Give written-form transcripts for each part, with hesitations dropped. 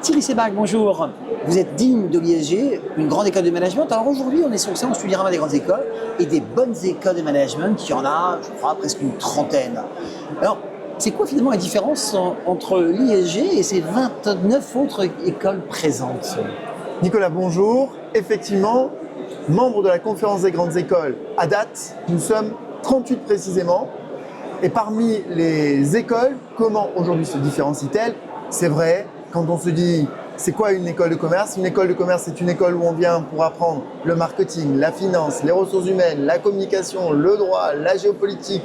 Thierry Sebag, bonjour. Vous êtes digne de l'ISG, une grande école de management. Alors aujourd'hui, on est sur le salon Studyrama des grandes écoles et des bonnes écoles de management, il y en a, je crois, presque une trentaine. Alors, c'est quoi finalement la différence entre l'ISG et ces 29 autres écoles présentes? Nicolas, bonjour. Effectivement, membre de la conférence des grandes écoles à date, nous sommes 38 précisément. Et parmi les écoles, comment aujourd'hui se différencie-t-elle? C'est vrai, quand on se dit c'est quoi une école de commerce? Une école de commerce, c'est une école où on vient pour apprendre le marketing, la finance, les ressources humaines, la communication, le droit, la géopolitique.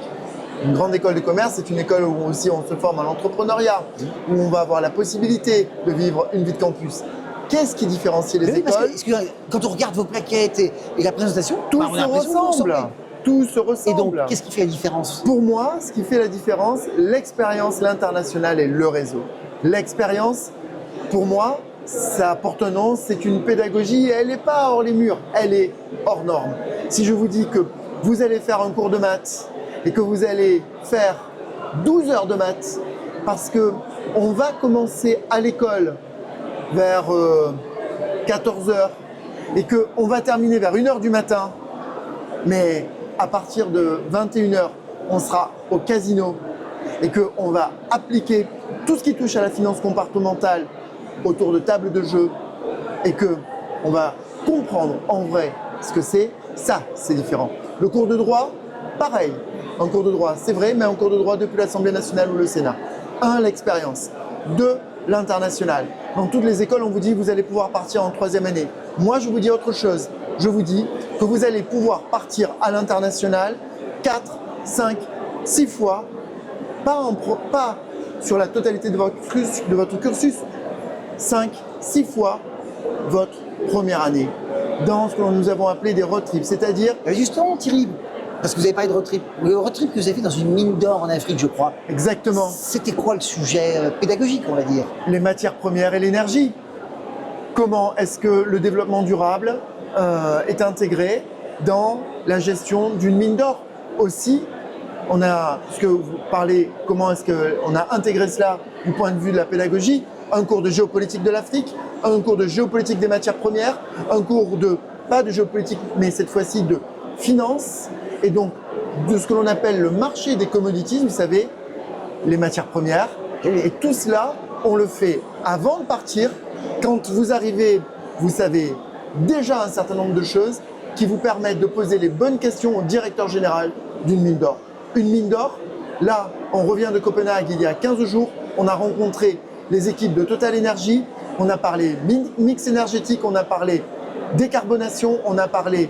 Une grande école de commerce, c'est une école où aussi on se forme à l'entrepreneuriat, où on va avoir la possibilité de vivre une vie de campus. Qu'est-ce qui différencie les écoles? Quand on regarde vos plaquettes et la présentation, tout se ressemble. Tout se ressemble. Et donc, qu'est-ce qui fait la différence? Pour moi, ce qui fait la différence, l'expérience, l'international et le réseau. L'expérience, pour moi, ça porte un nom, c'est une pédagogie, elle n'est pas hors les murs, elle est hors norme. Si je vous dis que vous allez faire un cours de maths et que vous allez faire 12 heures de maths, parce qu'on va commencer à l'école vers 14 heures et qu'on va terminer vers 1 heure du matin, mais à partir de 21 heures, on sera au casino et qu'on va appliquer tout ce qui touche à la finance comportementale autour de tables de jeu et qu'on va comprendre en vrai ce que c'est, ça c'est différent. Le cours de droit, pareil. Un cours de droit, c'est vrai, mais un cours de droit depuis l'Assemblée nationale ou le Sénat. 1, l'expérience. 2, l'international. Dans toutes les écoles, on vous dit que vous allez pouvoir partir en 3e année. Moi, je vous dis autre chose. Je vous dis que vous allez pouvoir partir à l'international 4, 5, 6 fois, pas sur la totalité de votre cursus, 5, 6 fois votre première année dans ce que nous avons appelé des road trips, c'est-à-dire… Justement, Thierry, parce que vous avez parlé de road trip. Le road trip que vous avez fait dans une mine d'or en Afrique, je crois. Exactement. C'était quoi le sujet pédagogique, on va dire? Les matières premières et l'énergie. Comment est-ce que le développement durable est intégré dans la gestion d'une mine d'or? Aussi, puisque vous parlez, comment est-ce qu'on a intégré cela du point de vue de la pédagogie, un cours de géopolitique de l'Afrique, un cours de géopolitique des matières premières, un cours pas de géopolitique, mais cette fois-ci de finance, et donc de ce que l'on appelle le marché des commodities, vous savez, les matières premières. Et tout cela, on le fait avant de partir. Quand vous arrivez, vous savez déjà un certain nombre de choses qui vous permettent de poser les bonnes questions au directeur général d'une mine d'or. Une mine d'or, là, on revient de Copenhague il y a 15 jours, on a rencontré les équipes de Total Energy, on a parlé mix énergétique, on a parlé décarbonation, on a parlé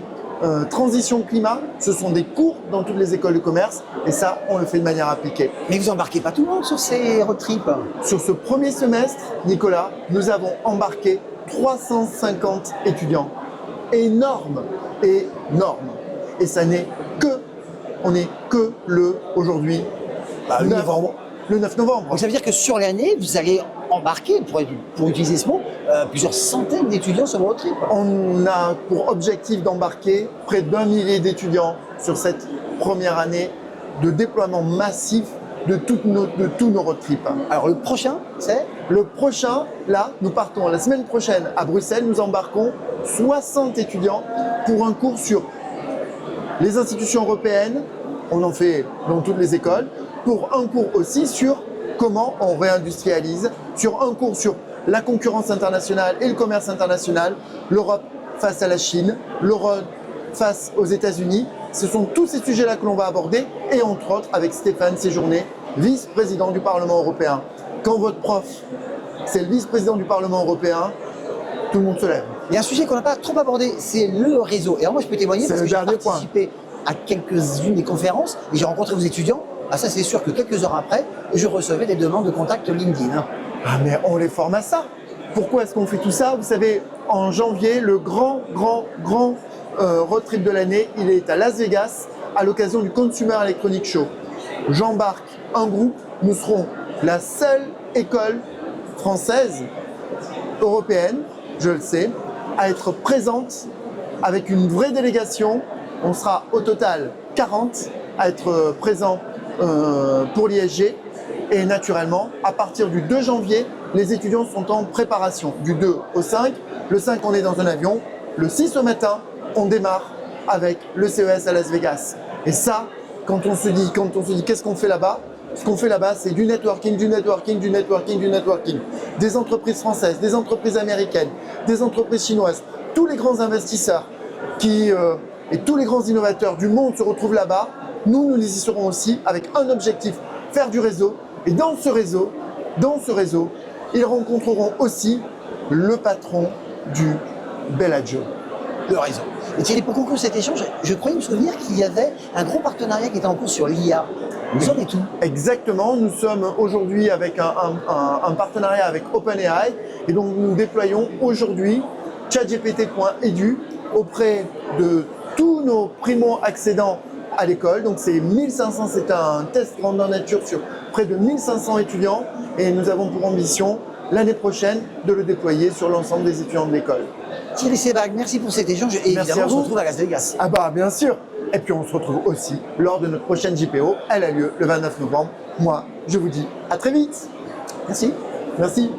transition climat. Ce sont des cours dans toutes les écoles de commerce et ça, on le fait de manière appliquée. Mais vous embarquez pas tout le monde sur ces road trips? Sur ce premier semestre, Nicolas, nous avons embarqué 350 étudiants. Énorme, énorme. Et ça n'est aujourd'hui, le 9 novembre. Donc ça veut dire que sur l'année, vous allez embarquer, pour utiliser ce mot, plusieurs centaines d'étudiants sur vos road trips. On a pour objectif d'embarquer près d'1 millier d'étudiants sur cette première année de déploiement massif de tous nos road trips. Alors le prochain, c'est? Le prochain, là, nous partons la semaine prochaine à Bruxelles, nous embarquons 60 étudiants pour un cours sur les institutions européennes, on en fait dans toutes les écoles, pour un cours aussi sur comment on réindustrialise, sur un cours sur la concurrence internationale et le commerce international, l'Europe face à la Chine, l'Europe face aux États-Unis. Ce sont tous ces sujets-là que l'on va aborder et entre autres avec Stéphane Séjourné, vice-président du Parlement européen. Quand votre prof, c'est le vice-président du Parlement européen, tout le monde se lève. Il y a un sujet qu'on n'a pas trop abordé, c'est le réseau. Et alors moi je peux témoigner parce que j'ai participé à quelques-unes des conférences et j'ai rencontré vos étudiants. Ah ça c'est sûr que quelques heures après, je recevais des demandes de contact LinkedIn. Ah mais on les forme à ça. Pourquoi est-ce qu'on fait tout ça? Vous savez, en janvier, le grand road trip de l'année, il est à Las Vegas à l'occasion du Consumer Electronics Show. J'embarque un groupe, nous serons la seule école française, européenne, je le sais, à être présente avec une vraie délégation. On sera au total 40 à être présents pour l'ISG. Et naturellement, à partir du 2 janvier, les étudiants sont en préparation. Du 2 au 5, le 5 on est dans un avion, le 6 au matin, on démarre avec le CES à Las Vegas. Et ça, quand on se dit qu'est-ce qu'on fait là-bas, ce qu'on fait là-bas, c'est du networking, du networking, du networking, du networking. Des entreprises françaises, des entreprises américaines, des entreprises chinoises, tous les grands investisseurs et tous les grands innovateurs du monde se retrouvent là-bas. Nous y serons aussi avec un objectif, faire du réseau. Et dans ce réseau, ils rencontreront aussi le patron du Bellagio. Le réseau. Et Thierry, pour conclure cet échange, je croyais me souvenir qu'il y avait un gros partenariat qui était en cours sur l'IA. Vous en êtes où? Exactement, nous sommes aujourd'hui avec un partenariat avec OpenAI et donc nous déployons aujourd'hui ChatGPT.edu auprès de tous nos primo-accédants à l'école. Donc c'est 1500, c'est un test grandeur nature sur près de 1500 étudiants et nous avons pour ambition l'année prochaine de le déployer sur l'ensemble des étudiants de l'école. Thierry Sebag, merci pour cet échange et Merci évidemment à on se vous. retrouve à Las Vegas. Ah bah bien sûr. Et puis on se retrouve aussi lors de notre prochaine JPO. Elle a lieu le 29 novembre. Moi, je vous dis à très vite. Merci. Merci.